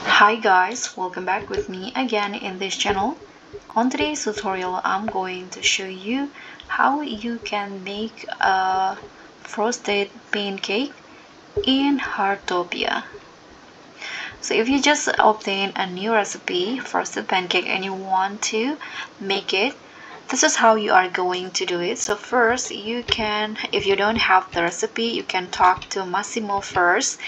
Hi guys, welcome back with me again in this channel. On today's tutorial, I'm going to show you how you can make a frosted pancake in Heartopia. So if you just obtain a new recipe, frosted pancake, and you want to make it, this is how you are going to do it. So first you can, if you don't have the recipe, you can talk to Massimo first,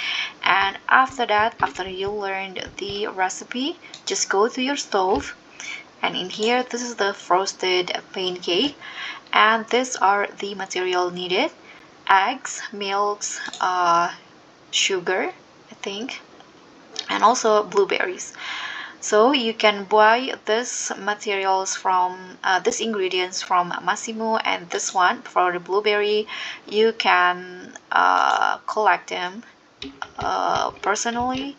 and after that, after you learned the recipe, just go to your stove, and in here this is the frosted pancake, and these are the material needed: eggs, milks, sugar, I think, and also blueberries. So you can buy this materials from these ingredients from Massimo, and this one for the blueberry you can collect them personally.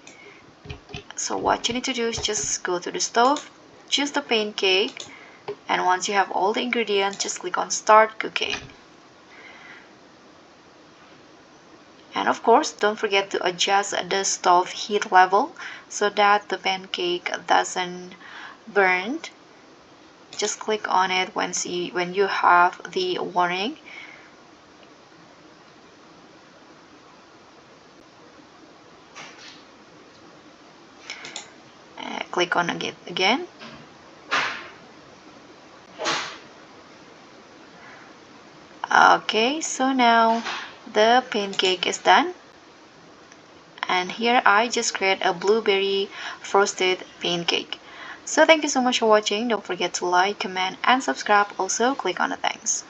So what you need to do is just go to the stove, choose the pancake, and once you have all the ingredients, just click on start cooking. And of course, don't forget to adjust the stove heat level so that the pancake doesn't burn. Just click on it when you have the warning. Click on it again. Okay, so now the pancake is done. And here I just create a blueberry frosted pancake. So thank you so much for watching. Don't forget to like, comment, and subscribe. Also click on the thanks.